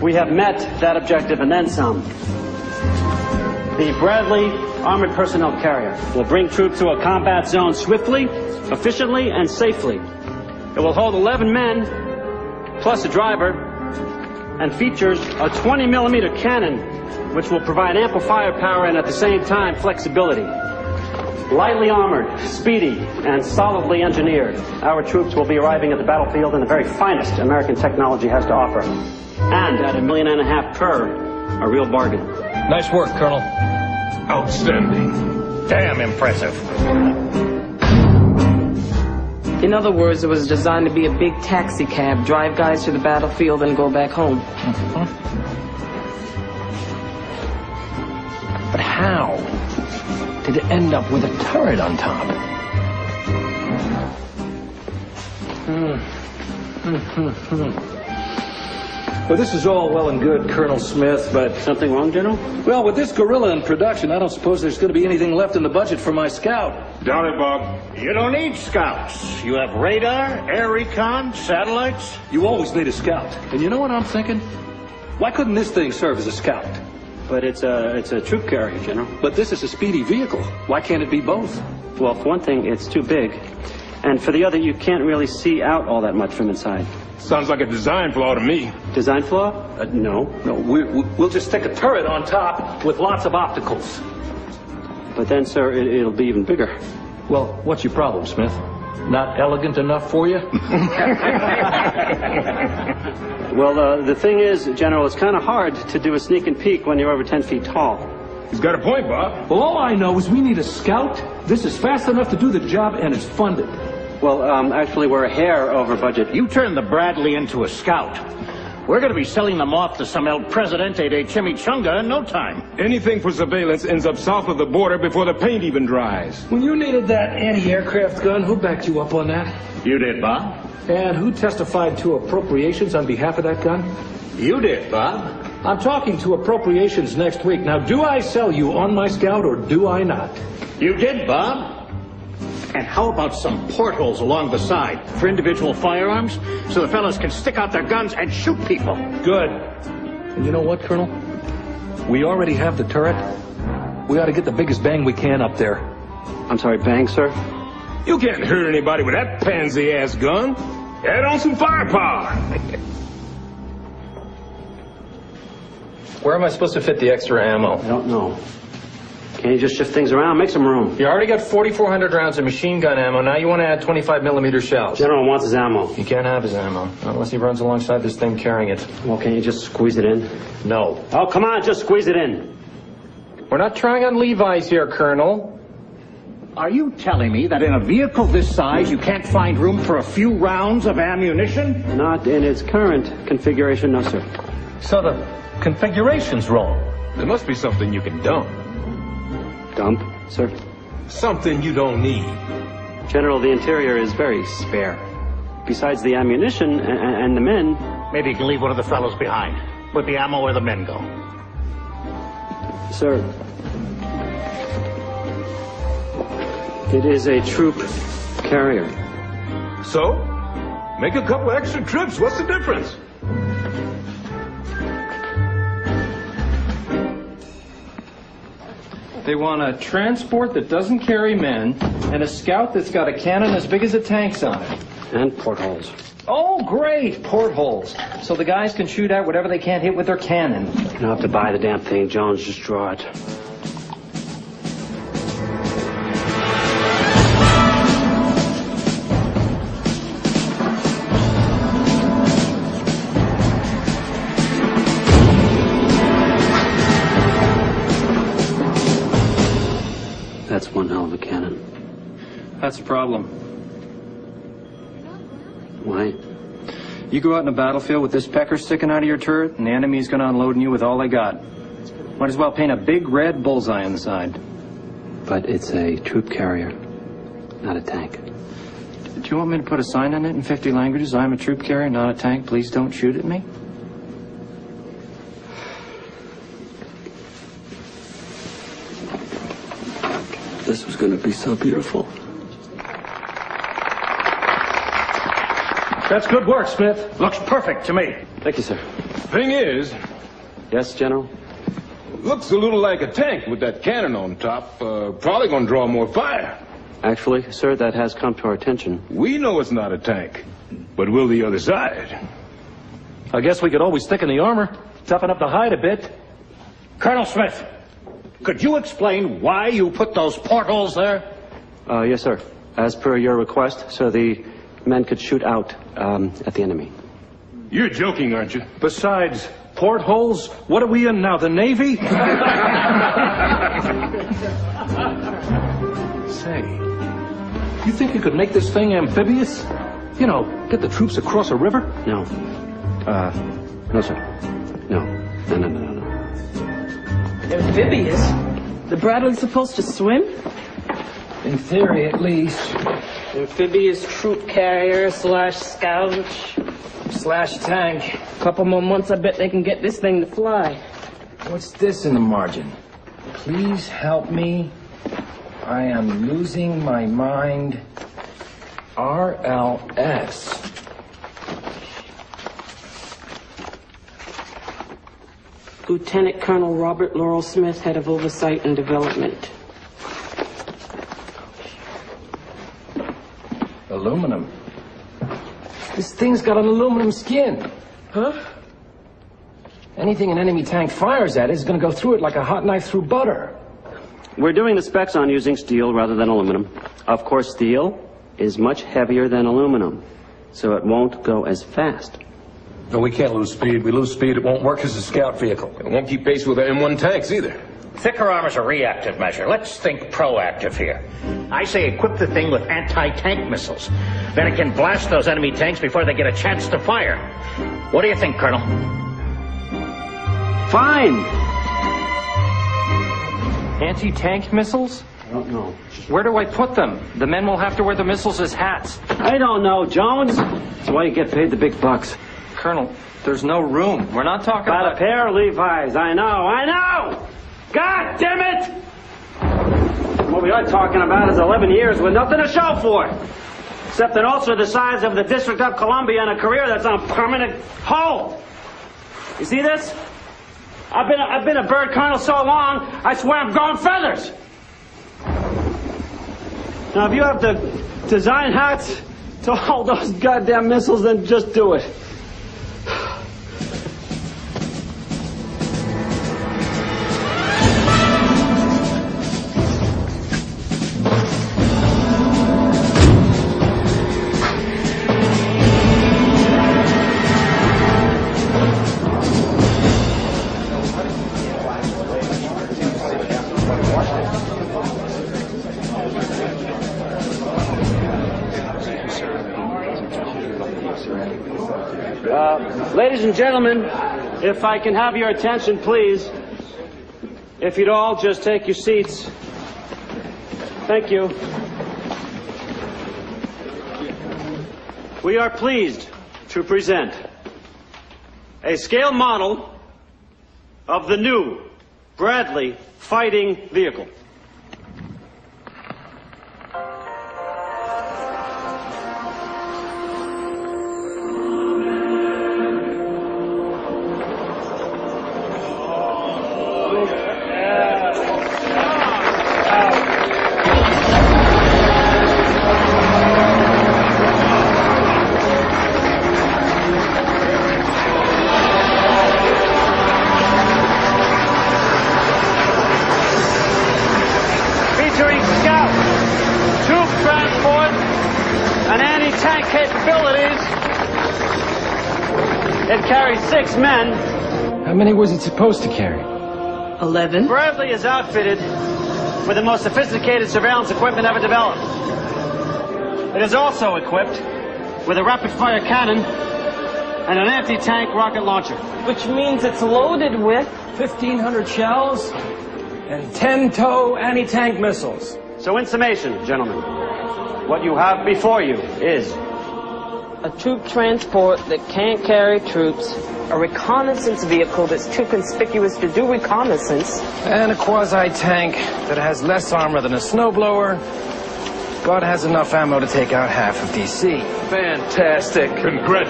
We have met that objective and then some. The Bradley Armored Personnel Carrier will bring troops to a combat zone swiftly, efficiently, and safely. It will hold 11 men, plus a driver, and features a 20-millimeter cannon, which will provide ample firepower and at the same time flexibility. Lightly armored, speedy, and solidly engineered, our troops will be arriving at the battlefield in the very finest American technology has to offer. And at $1.5 million per, a real bargain. Nice work, Colonel. Outstanding. Damn impressive. In other words, it was designed to be a big taxi cab, drive guys to the battlefield and go back home. But how did it end up with a turret on top? Well, this is all well and good, Colonel Smith, but... Something wrong, General? Well, with this gorilla in production, I don't suppose there's going to be anything left in the budget for my scout. Doubt it, Bob. You don't need scouts. You have radar, air recon, satellites. You always need a scout. And you know what I'm thinking? Why couldn't this thing serve as a scout? But it's a troop carrier, General. But this is a speedy vehicle. Why can't it be both? Well, for one thing, it's too big. And for the other, you can't really see out all that much from inside. Sounds like a design flaw to me. Design flaw? No. No, we'll just stick a turret on top with lots of opticals. But then, sir, it'll be even bigger. Well, what's your problem, Smith? Not elegant enough for you? Well, the thing is, General, it's kind of hard to do a sneak and peek when you're over 10 feet tall. He's got a point, Bob. Well, all I know is we need a scout. This is fast enough to do the job, and it's funded. Well, actually, we're a hair over budget. You turned the Bradley into a scout. We're going to be selling them off to some El Presidente de Chimichanga in no time. Anything for surveillance ends up south of the border before the paint even dries. When you needed that anti-aircraft gun, who backed you up on that? You did, Bob. And who testified to appropriations on behalf of that gun? You did, Bob. I'm talking to appropriations next week. Now, do I sell you on my scout or do I not? You did, Bob. And how about some portholes along the side for individual firearms so the fellas can stick out their guns and shoot people? Good. And you know what, Colonel? We already have the turret. We ought to get the biggest bang we can up there. I'm sorry, bang, sir? You can't hurt anybody with that pansy-ass gun. Add on some firepower. Where am I supposed to fit the extra ammo? I don't know. Can't you just shift things around? Make some room. You already got 4,400 rounds of machine gun ammo. Now you want to add 25-millimeter shells. General wants his ammo. He can't have his ammo unless he runs alongside this thing carrying it. Well, can't you just squeeze it in? No. Oh, come on, just squeeze it in. We're not trying on Levi's here, Colonel. Are you telling me that in a vehicle this size you can't find room for a few rounds of ammunition? Not in its current configuration, no, sir. So the configuration's wrong. There must be something you can dump. Dump, sir? Something you don't need. General, the interior is very spare. Besides the ammunition and the men... Maybe you can leave one of the fellows behind. With the ammo where the men go. Sir, it is a troop carrier. So? Make a couple extra trips. What's the difference? They want a transport that doesn't carry men and a scout that's got a cannon as big as a tank's on it. And portholes. Oh, great! Portholes. So the guys can shoot out whatever they can't hit with their cannon. You don't have to buy the damn thing, Jones. Just draw it. That's one hell of a cannon. That's the problem. Why? You go out in a battlefield with this pecker sticking out of your turret, and the enemy's going to unload on you with all they got. Might as well paint a big red bullseye on the side. But it's a troop carrier, not a tank. Do you want me to put a sign on it in 50 languages? I'm a troop carrier, not a tank. Please don't shoot at me. This was going to be so beautiful. That's good work, Smith. Looks perfect to me. Thank you, sir. Thing is, Yes, General? looks a little like a tank with that cannon on top. Probably gonna draw more fire. Actually, sir, that has come to our attention. We know it's not a tank, but will the other side? I guess we could always thicken the armor, toughen up the hide a bit. Colonel Smith, could you explain why you put those portholes there? Yes, sir. As per your request, so the men could shoot out at the enemy. You're joking, aren't you? Besides, portholes? What are we in now, the Navy? Say, you think you could make this thing amphibious? You know, get the troops across a river? No. No, sir. No. No. Amphibious? The Bradley's supposed to swim? In theory, at least. Amphibious troop carrier / scout / tank. Couple more months, I bet they can get this thing to fly. What's this in the margin? Please help me. I am losing my mind. RLS. Lieutenant Colonel Robert Laurel Smith, head of oversight and development. Aluminum. This thing's got an aluminum skin. Huh? Anything an enemy tank fires at is going to go through it like a hot knife through butter. We're doing the specs on using steel rather than aluminum. Of course, steel is much heavier than aluminum, so it won't go as fast. No, we can't lose speed. We lose speed, it won't work as a scout vehicle. It won't keep pace with the M1 tanks either. Thicker armor's a reactive measure. Let's think proactive here. I say equip the thing with anti-tank missiles. Then it can blast those enemy tanks before they get a chance to fire. What do you think, Colonel? Fine! Anti-tank missiles? I don't know. Where do I put them? The men will have to wear the missiles as hats. I don't know, Jones. That's why you get paid the big bucks. Colonel, there's no room. We're not talking Got about... a pair of Levi's. I know! God damn it! What we are talking about is 11 years with nothing to show for it. Except an ulcer the size of the District of Columbia and a career that's on permanent hold. You see this? I've been a bird colonel so long, I swear I'm growing feathers. Now, if you have to design hats to hold those goddamn missiles, then just do it. Ladies and gentlemen, if I can have your attention, please. If you'd all just take your seats. Thank you. We are pleased to present a scale model of the new Bradley fighting vehicle. It carries 6 men. How many was it supposed to carry? 11. Bradley is outfitted with the most sophisticated surveillance equipment ever developed. It is also equipped with a rapid-fire cannon and an anti-tank rocket launcher. Which means it's loaded with 1,500 shells and 10-tow anti-tank missiles. So in summation, gentlemen, what you have before you is a troop transport that can't carry troops, a reconnaissance vehicle that's too conspicuous to do reconnaissance, and a quasi-tank that has less armor than a snowblower, but has enough ammo to take out half of D.C. Fantastic. Congratulations.